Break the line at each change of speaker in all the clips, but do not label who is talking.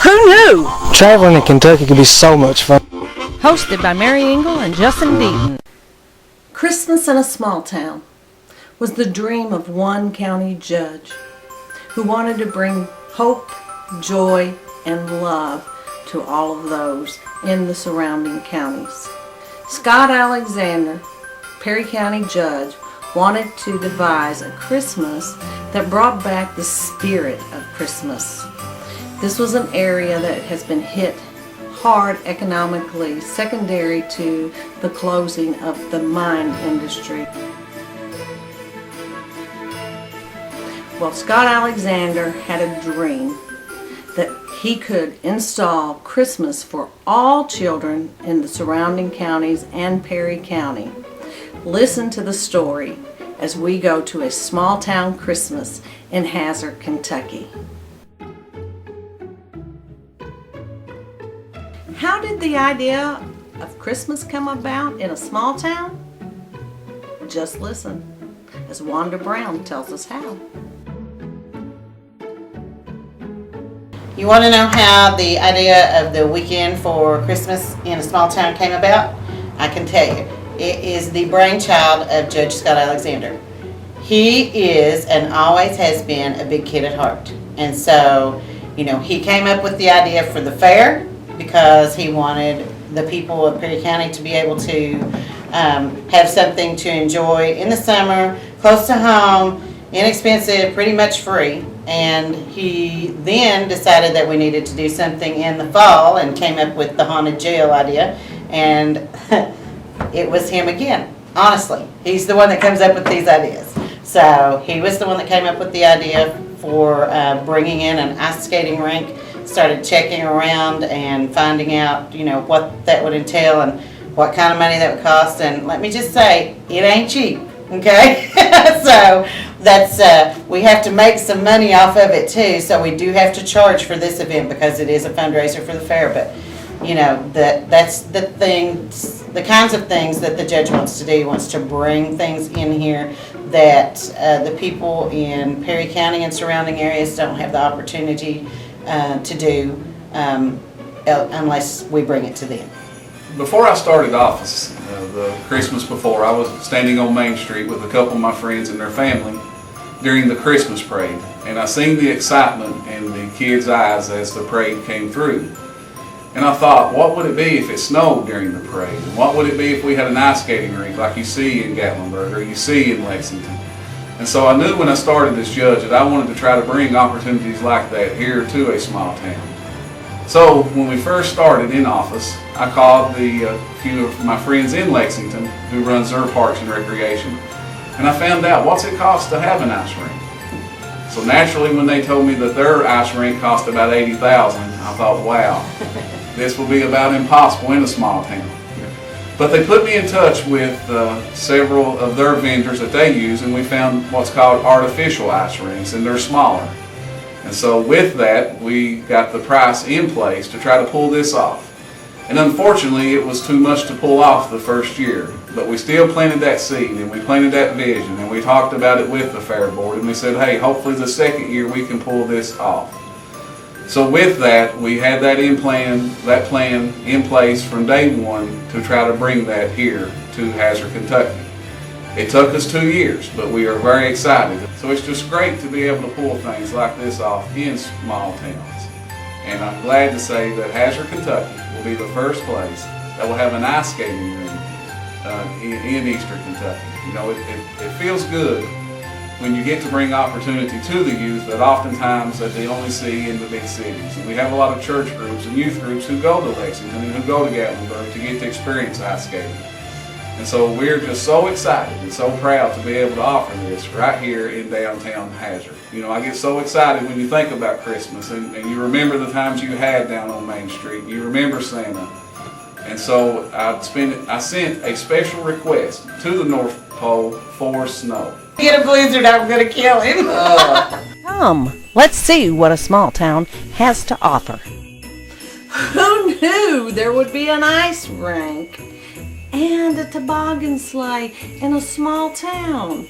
Who knew?
Traveling in Kentucky could be so much fun.
Hosted by Mary Engel and Justin Deaton.
Christmas in a Small Town was the dream of one county judge who wanted to bring hope, joy, and love to all of those in the surrounding counties. Scott Alexander, Perry County judge, wanted to devise a Christmas that brought back the spirit of Christmas. This was an area that has been hit hard economically, secondary to the closing of the mine industry. Well, Scott Alexander had a dream that he could install Christmas for all children in the surrounding counties and Perry County. Listen to the story as we go to a small town Christmas in Hazard, Kentucky. How did the idea of Christmas come about in a small town? Just listen as Wanda Brown tells us how.
You want to know how the idea of the weekend for Christmas in a small town came about? I can tell you. It is the brainchild of Judge Scott Alexander. He is and always has been a big kid at heart. And so, he came up with the idea for the fair because he wanted the people of Perry County to be able to have something to enjoy in the summer, close to home, inexpensive, pretty much free. And he then decided that we needed to do something in the fall and came up with the haunted jail idea. And it was him again, honestly. He's the one that comes up with these ideas. So he was the one that came up with the idea for bringing in an ice skating rink, started checking around and finding out, what that would entail and what kind of money that would cost. And let me just say, it ain't cheap, okay? So that's, we have to make some money off of it too. So we do have to charge for this event because it is a fundraiser for the fair. But, that's the things, the kinds of things that the judge wants to do. He wants to bring things in here that the people in Perry County and surrounding areas don't have the opportunity to do unless we bring it to them.
Before I started office, the Christmas before, I was standing on Main Street with a couple of my friends and their family during the Christmas parade, and I seen the excitement in the kids' eyes as the parade came through. And I thought, what would it be if it snowed during the parade? And what would it be if we had an ice skating rink like you see in Gatlinburg or you see in Lexington? And so I knew when I started as judge that I wanted to try to bring opportunities like that here to a small town. So when we first started in office, I called a few of my friends in Lexington who runs their parks and recreation, and I found out what's it cost to have an ice rink. So naturally, when they told me that their ice rink cost about $80,000, I thought, wow, this will be about impossible in a small town. But they put me in touch with several of their vendors that they use, and we found what's called artificial ice rinks, and they're smaller. And so with that, we got the price in place to try to pull this off. And unfortunately, it was too much to pull off the first year. But we still planted that seed, and we planted that vision, and we talked about it with the fair board, and we said, hey, hopefully the second year we can pull this off. So with that, we had that plan in place from day one to try to bring that here to Hazard, Kentucky. It took us 2 years, but we are very excited. So it's just great to be able to pull things like this off in small towns. And I'm glad to say that Hazard, Kentucky will be the first place that will have an ice skating rink in Eastern Kentucky. It feels good when you get to bring opportunity to the youth that oftentimes that they only see in the big cities. And we have a lot of church groups and youth groups who go to Lexington and who go to Gatlinburg to get to experience ice skating. And so we're just so excited and so proud to be able to offer this right here in downtown Hazard. I get so excited when you think about Christmas and you remember the times you had down on Main Street. You remember Santa. And so I sent a special request to the North Pole for snow.
Get a blizzard, I'm going to kill him.
Come, let's see what a small town has to offer.
Who knew there would be an ice rink and a toboggan sleigh in a small town?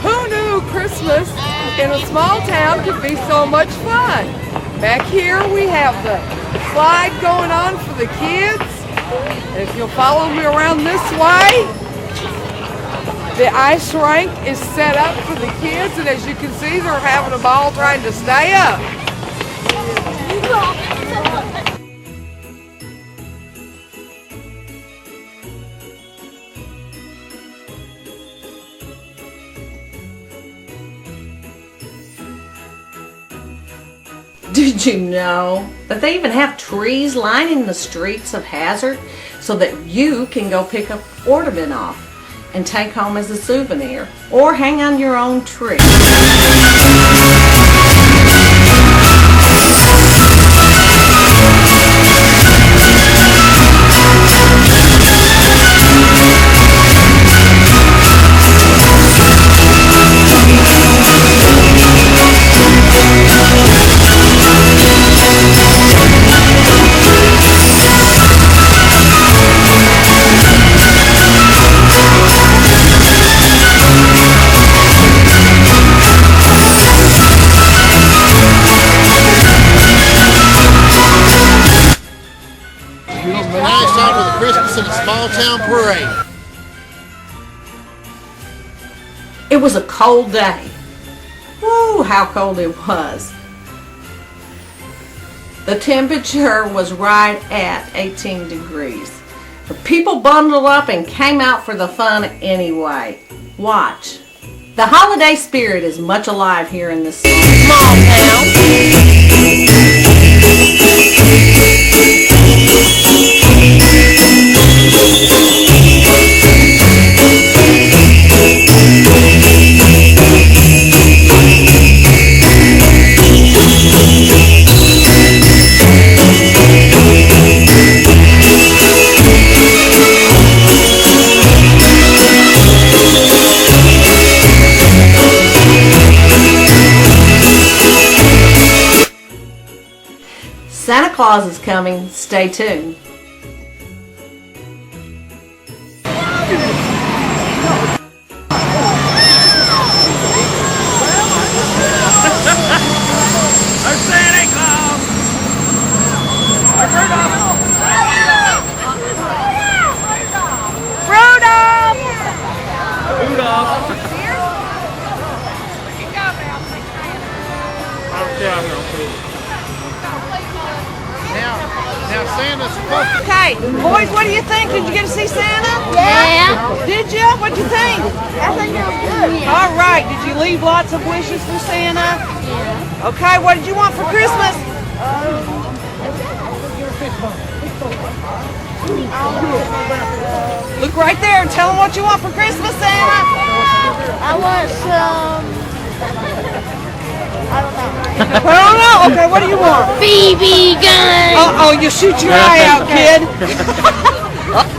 Who knew Christmas in a small town could be so much fun? Back here we have the slide going on for the kids. And if you'll follow me around this way, the ice rink is set up for the kids, and as you can see, they're having a ball trying to stay up.
Did you know that they even have trees lining the streets of Hazard so that you can go pick an ornament off and take home as a souvenir or hang on your own tree?
Nice time with the Christmas in a small town parade.
It was a cold day. Woo, how cold it was. The temperature was right at 18 degrees. But people bundled up and came out for the fun anyway. Watch. The holiday spirit is much alive here in this small town. Santa Claus is coming. Stay tuned.
Now Santa's supposed to...
Okay, boys, what do you think? Did you get to see Santa?
Yeah.
Did you? What'd you think?
I think it was good.
All right, did you leave lots of wishes for Santa?
Yeah.
Okay, what did you want for Christmas? Look right there and tell them what you want for Christmas, Santa.
I want some... I don't know.
I don't know. Okay, what do you want?
BB gun.
Uh-oh, you shoot your eye out, kid.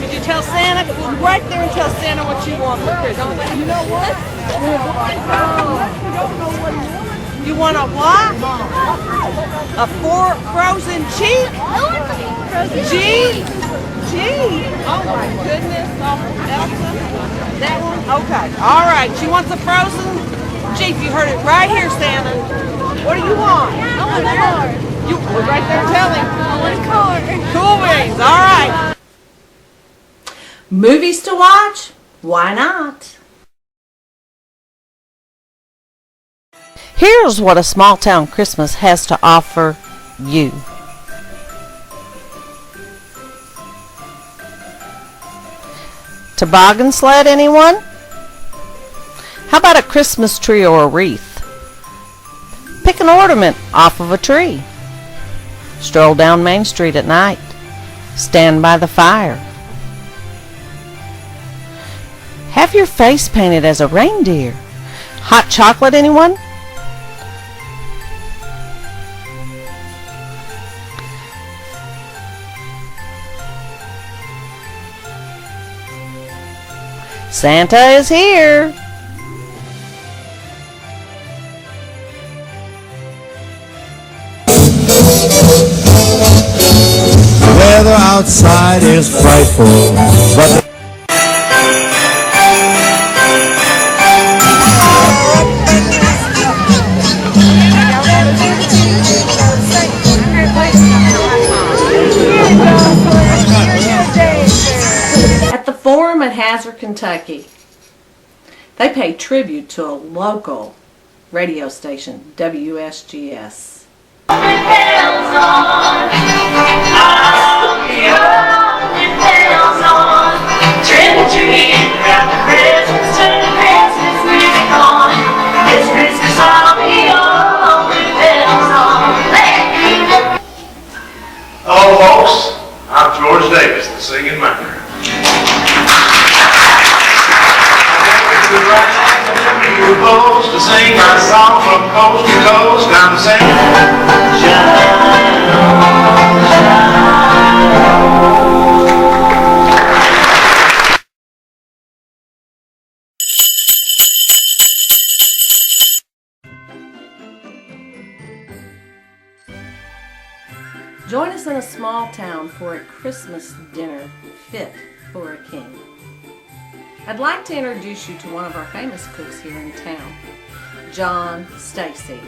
Did you tell Santa? Look right there and tell Santa what you want for Christmas. You know what? You want a what? A frozen cheek? G? Oh my goodness. Elsa? That one? Okay. All right. She wants a frozen Jeep. You heard it right here, Santa. What do you want?
I want a car.
You right there, tell him.
I want a car.
Cool beans. All right.
Movies to watch? Why not?
Here's what a small town Christmas has to offer you. Toboggan sled, anyone? How about a Christmas tree or a wreath? Pick an ornament off of a tree. Stroll down Main Street at night. Stand by the fire. Have your face painted as a reindeer. Hot chocolate, anyone? Santa is here.
The weather outside is frightful, but
Hazard, Kentucky. They pay tribute to a local radio station, WSGS.
Hello folks, I'm George Davis, the singing man. We're supposed to sing my song from coast to coast. I'm saying, shine on, shine
Join us in a small town for a Christmas dinner fit for a king. I'd like to introduce you to one of our famous cooks here in town, John Stacy.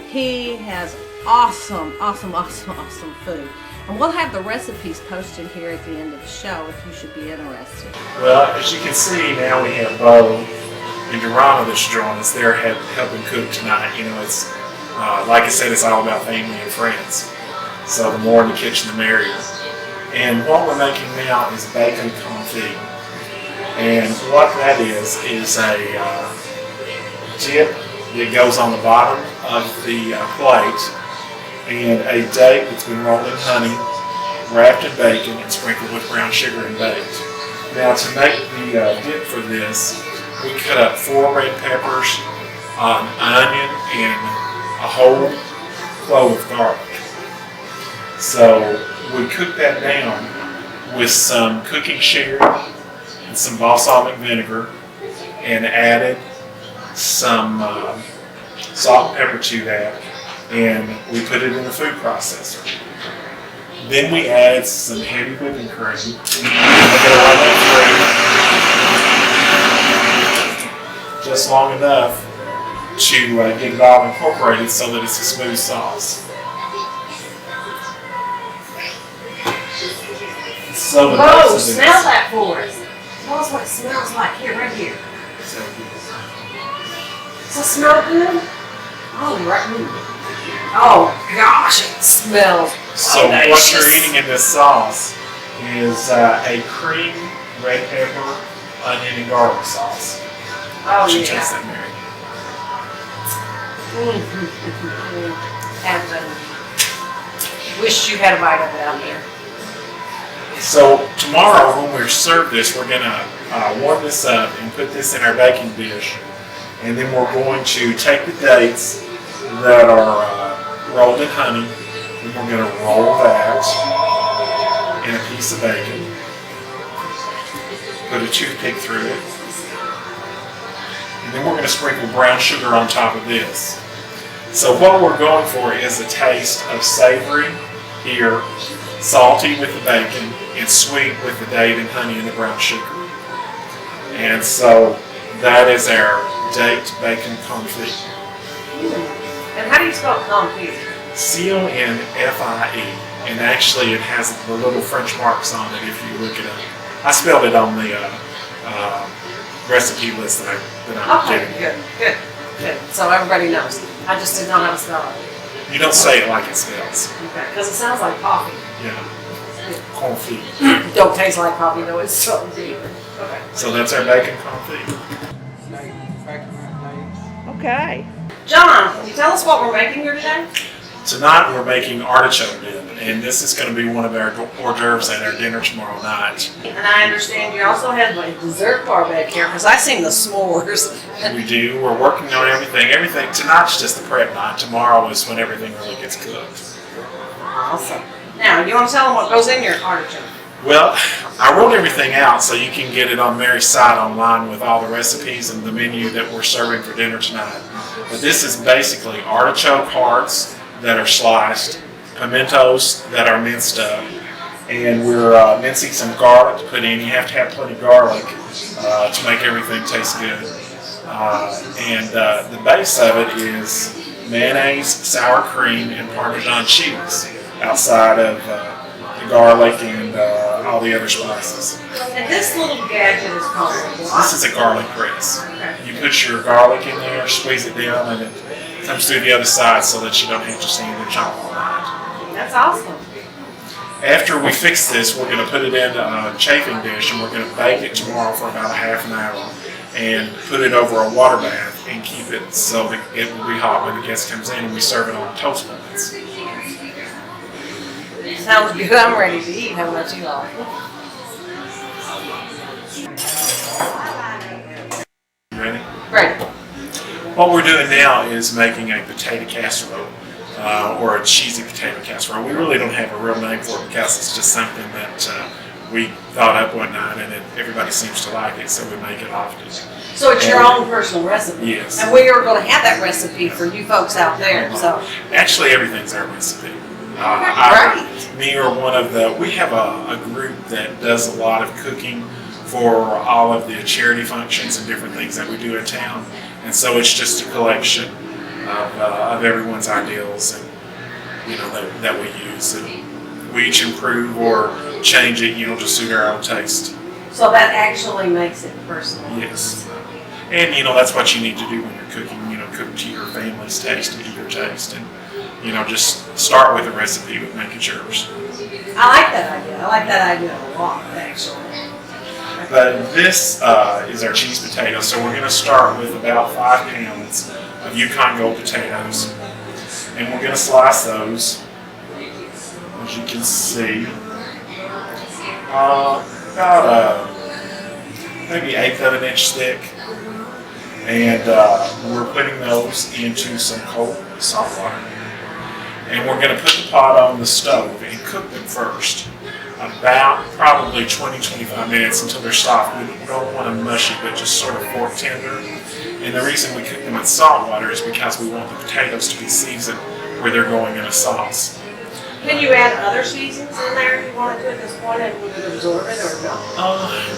He has awesome food. And we'll have the recipes posted here at the end of the show if you should be interested.
Well, as you can see, now we have Bo and Durana that's joining us. They're helping cook tonight. You know, it's like I said, it's all about family and friends. So the more in the kitchen, the merrier. And what we're making now is bacon confit. And what that is a dip that goes on the bottom of the plate and a date that's been rolled in honey, wrapped in bacon, and sprinkled with brown sugar and baked. Now to make the dip for this, we cut up 4 red peppers, an onion, and a whole clove of garlic. So we cook that down with some cooking sherry and some balsamic vinegar and added some salt and pepper to that, and we put it in the food processor. Then we add some heavy whipping cream. We're going to run that through just long enough to get it all incorporated so that it's a smooth sauce. So
Whoa, smell that for us. Tell us what it smells like. Here, right here. Does it smell good? Oh, right. Oh gosh, it smells
so
delicious.
What you're eating in this sauce is a cream, red pepper, onion, and garlic sauce.
Oh
You
yeah.
taste that, Mary.
And wish you had a bite of it out here.
So tomorrow when we serve this, we're going to warm this up and put this in our baking dish. And then we're going to take the dates that are rolled in honey, and we're going to roll that in a piece of bacon. Put a toothpick through it. And then we're going to sprinkle brown sugar on top of this. So what we're going for is a taste of savory here, salty with the bacon, and sweet with the date and honey and the brown sugar. And so that is our date bacon confit.
And how do you spell confit?
C-O-N-F-I-E. And actually it has the little French marks on it if you look it up. I spelled it on the recipe list that I'm
Okay,
giving you.
good. So everybody knows. I just didn't know how to spell it.
You don't say it like it spells.
Okay, because it sounds like coffee.
Yeah. Confit.
Don't taste like coffee though, it's so deep. Okay.
So that's our bacon confit.
Okay.
John, can you tell us what we're making here today?
Tonight we're making artichoke dip, and this is going to be one of our hors d'oeuvres at our dinner tomorrow night.
And I understand you also have a dessert bar back here, because I seen the s'mores.
We do. We're working on everything. Tonight's just the prep night. Tomorrow is when everything really gets cooked.
Awesome. Now, you want to tell them what goes in your artichoke?
Well, I wrote everything out so you can get it on Mary's site online with all the recipes and the menu that we're serving for dinner tonight. But this is basically artichoke hearts that are sliced, pimentos that are minced up, and we're mincing some garlic to put in. You have to have plenty of garlic to make everything taste good. The base of it is mayonnaise, sour cream, and Parmesan cheese outside of the garlic and all the other spices.
And this little gadget is called
This
what?
is a garlic press. You put your garlic in there, squeeze it down, and it comes through the other side so that you don't have to stand and chop all night.
That's awesome.
After we fix this, we're going to put it in a chafing dish and we're going to bake it tomorrow for about a half an hour and put it over a water bath and keep it so that it will be hot when the guest comes in, and we serve it on toast buns.
Sounds good. I'm ready to eat. How about you all?
You ready?
Ready.
What we're doing now is making a potato casserole. Or a cheesy potato casserole. We really don't have a real name for it because it's just something that we thought up one night, and everybody seems to like it, so we make it often.
So it's your own personal recipe.
Yes.
And we are going to have that recipe for you folks out there. So
Actually, everything's our recipe. Me or one of we have a group that does a lot of cooking for all of the charity functions and different things that we do in town, and so it's just a collection of everyone's ideals, and that we use, and we each improve or change it, to suit our own taste.
So that actually makes it personal.
Yes, and that's what you need to do when you're cooking. Cook to your family's taste and to your taste, and just start with a recipe, but make it yours.
I like that idea. I like that idea a lot, actually.
But this is our cheese potato, so we're going to start with about 5 pounds of Yukon Gold potatoes, and we're going to slice those, as you can see, about maybe 1/8 of an inch thick, and we're putting those into some cold salt water, and we're going to put the pot on the stove and cook them first. About probably 20-25 minutes until they're soft. We don't want them mushy, but just sort of fork tender. And the reason we cook them in salt water is because we want the potatoes to be seasoned where they're going in a sauce.
Can you add other seasons in there if you wanted to at this point and would it absorb it or no?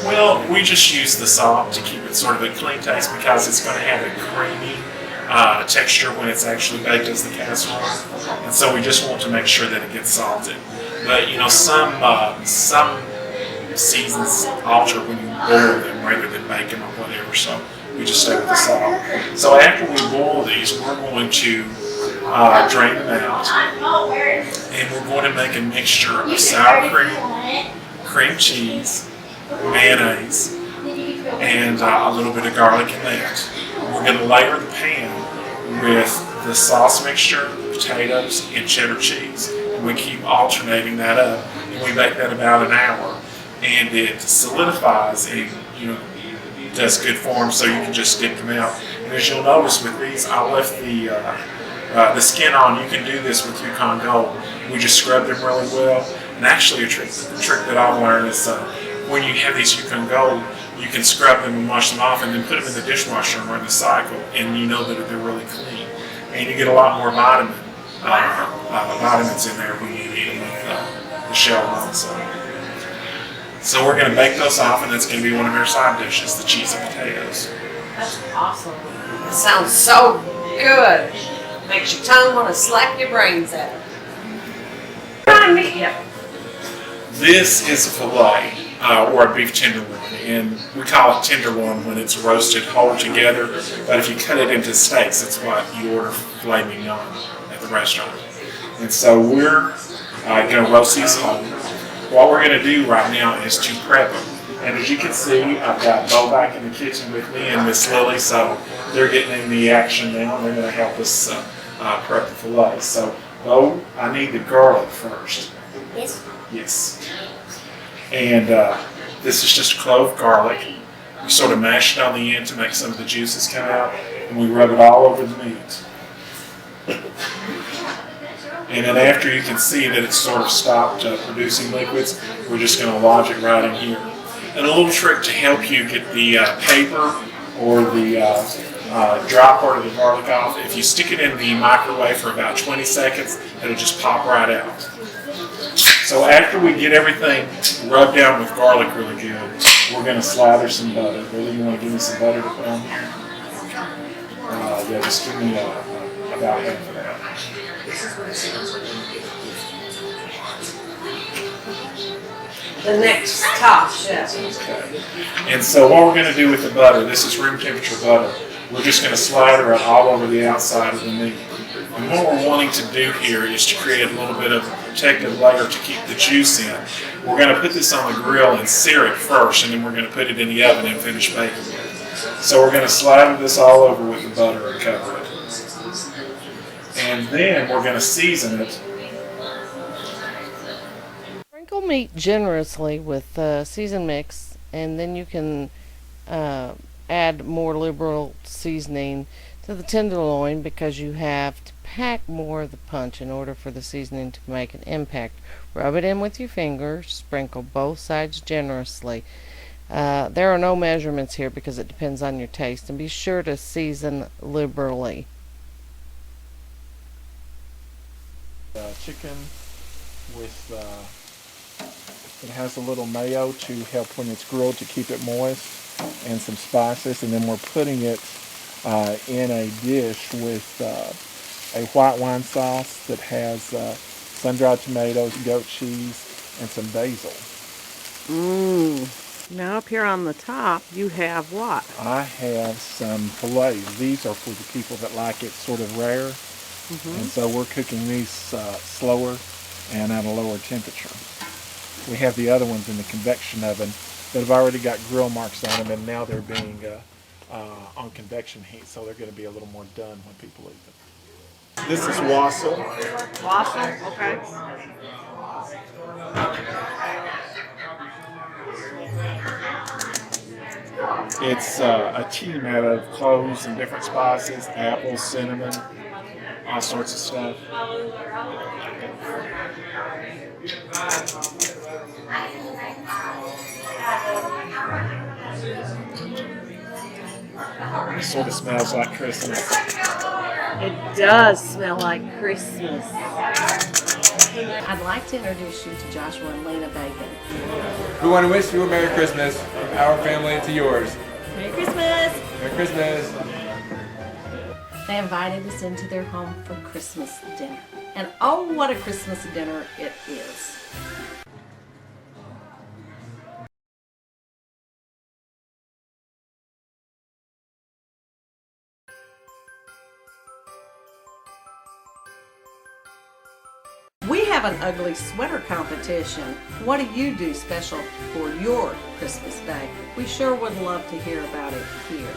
Well, we just use the salt to keep it sort of a clean taste because it's going to have a creamy texture when it's actually baked as the casserole. And so we just want to make sure that it gets salted. But some seasons alter when you boil them rather than bake them or whatever, so we just stay with the salt. So after we boil these, we're going to drain them out, and we're going to make a mixture of sour cream, cream cheese, mayonnaise, and a little bit of garlic in that. We're going to layer the pan with the sauce mixture, potatoes, and cheddar cheese. We keep alternating that up, and we bake that about an hour, and it solidifies and does good form, so you can just dip them out. And as you'll notice with these, I left the skin on. You can do this with Yukon Gold. We just scrub them really well. And actually, the trick that I've learned is when you have these Yukon Gold, you can scrub them and wash them off, and then put them in the dishwasher and run the cycle, and you know that they're really clean, and you get a lot more vitamins in there when you eat them with the shell on. So we're going to bake those off, and that's going to be one of our side dishes, the cheesy potatoes.
That's awesome. It sounds so good. Makes your tongue want to slap your brains out. Trying to meet you.
This is a filet, or a beef tenderloin, and we call it tenderloin when it's roasted whole together, but if you cut it into steaks, that's what you order filet mignon at the restaurant. And so we're going to roast these whole. What we're going to do right now is to prep them. And as you can see, I've got Bo back in the kitchen with me and Miss Lily, so they're getting in the action now, and they're going to help us prep the filet. So, Bo, I need the garlic first.
Yes.
Yes. And this is just clove garlic. We sort of mash it on the end to make some of the juices come out, and we rub it all over the meat. And then after you can see that it's sort of stopped producing liquids, we're just going to lodge it right in here. And a little trick to help you get the paper or the dry part of the garlic off, if you stick it in the microwave for about 20 seconds, it'll just pop right out. So after we get everything rubbed down with garlic really good, we're going to slather some butter. Really, you want to give me some butter to put on here? Yeah, just give me about half of that.
the next top chef.
Okay. And so what we're going to do with the butter, this is room temperature butter. We're just going to slather it all over the outside of the meat. And what we're wanting to do here is to create a little bit of a protective layer to keep the juice in. We're going to put this on the grill and sear it first, and then we're going to put it in the oven and finish baking it. So we're going to slather this all over with the butter and cover it. And then we're going to season it.
Sprinkle meat generously with seasoned mix, and then you can add more liberal seasoning to the tenderloin because you have to pack more of the punch in order for the seasoning to make an impact. Rub it in with your fingers, sprinkle both sides generously. There are no measurements here because it depends on your taste, and be sure to season liberally.
Chicken with it has a little mayo to help when it's grilled to keep it moist, and some spices, and then we're putting it in a dish with a white wine sauce that has sun-dried tomatoes, goat cheese, and some basil.
Now up here on the top, you have what?
I have some fillets. These are for the people that like it sort of rare. And so we're cooking these slower and at a lower temperature. We have the other ones in the convection oven that have already got grill marks on them, and now they're being on convection heat, so they're going to be a little more done when people eat them. This is wassail.
Wassail, okay.
It's a tea made out of cloves and different spices, apples, cinnamon, all sorts of stuff. It sort of smells like Christmas.
It does smell like Christmas. I'd like to introduce you to Joshua and Lena Bacon.
We want to wish you a Merry Christmas, our family to yours.
Merry Christmas!
Merry Christmas!
They invited us into their home for Christmas dinner. And oh, what a Christmas dinner it is. We have an ugly sweater competition. What do you do special for your Christmas day? We sure would love to hear about it here.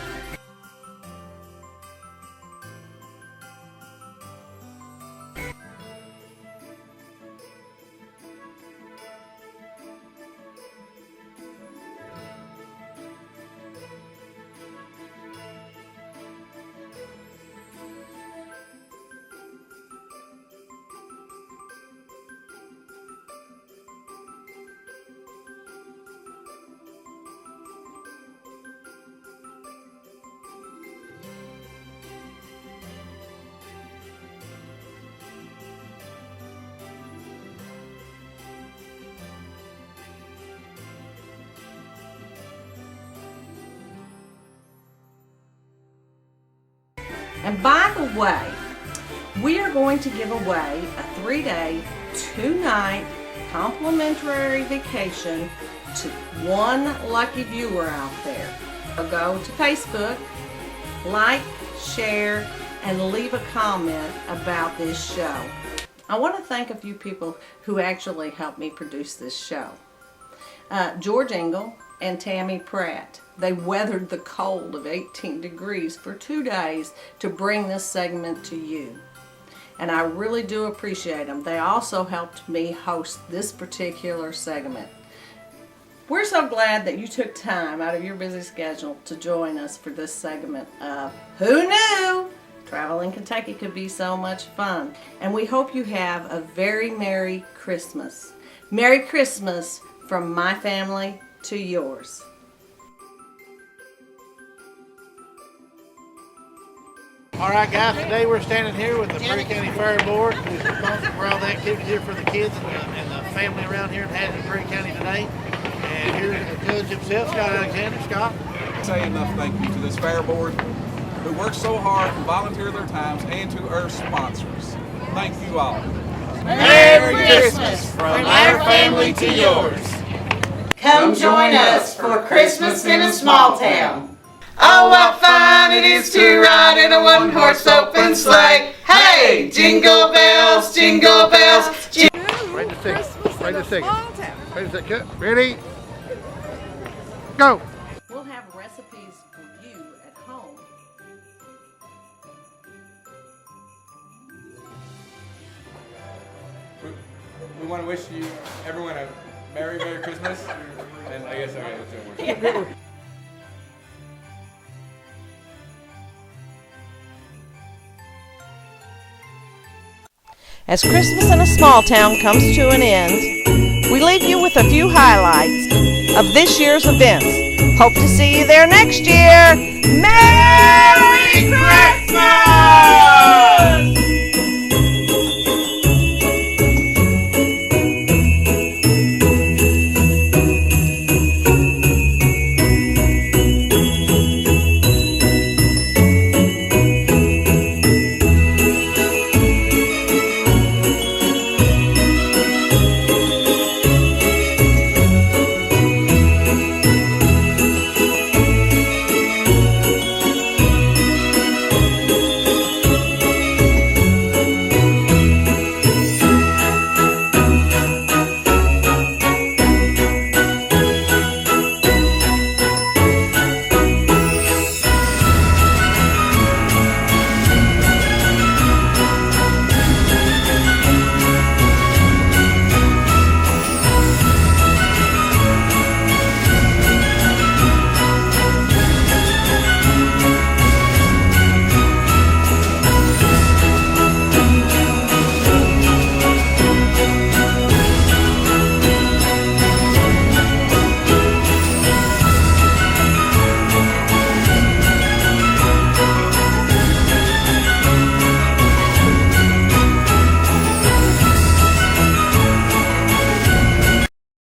And by the way, we are going to give away a 3-day, 2-night complimentary vacation to one lucky viewer out there. So go to Facebook, like, share, and leave a comment about this show. I want to thank a few people who actually helped me produce this show. George Engel and Tammy Pratt. They weathered the cold of 18 degrees for 2 days to bring this segment to you. And I really do appreciate them. They also helped me host this particular segment. We're so glad that you took time out of your busy schedule to join us for this segment of Who Knew? Travel in Kentucky could be so much fun. And we hope you have a very Merry Christmas. Merry Christmas from my family to yours.
All right, guys, today we're standing here with the Perry County Fair Board, who's responsible for all the activities here for the kids and the family around here in Haddon, Perry County today. And here's the judge himself, Scott Alexander. Scott?
Say enough thank you to this Fair Board who work so hard and volunteer their times, and to our sponsors. Thank you all.
Merry Christmas from our family to yours.
Come join us for Christmas in a small town. Oh, what fun it is to ride in a one-horse open sleigh. Hey, jingle bells, jingle bells.
Wait a second. Wait a second. Wait a second. Ready? Go.
We'll have recipes for you at home.
We want to wish you, everyone, a Merry Christmas. And I guess, okay, let's do it.
As Christmas in a small town comes to an end, we leave you with a few highlights of this year's events. Hope to see you there next year. Merry Christmas!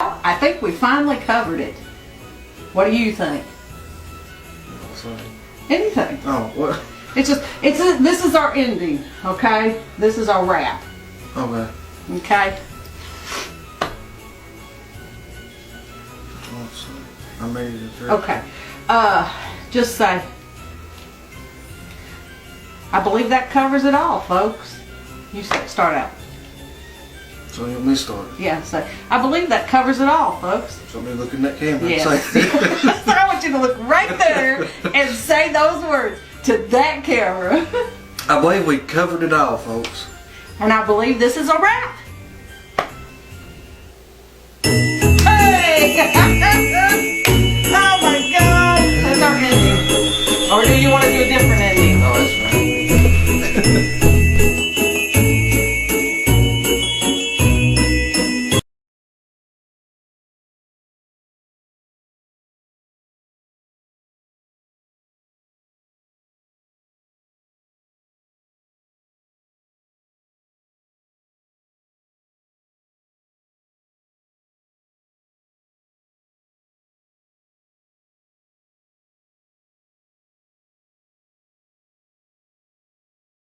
I think we finally covered it. What do you think?
Sorry.
Anything.
Oh, what?
This is our ending, okay? This is our wrap,
Okay.
okay?
Oh, sorry. I made it.
Okay. Just say, I believe that covers it all, folks. You start out.
So you want me to start?
Yeah, say, I believe that covers it all, folks.
So me look in that camera
Yes.
and say.
So I want you to look right there and say those words to that camera.
I believe we covered it all, folks.
And I believe this is a wrap. Hey! Oh my God! That's our ending. Or do you want to do a different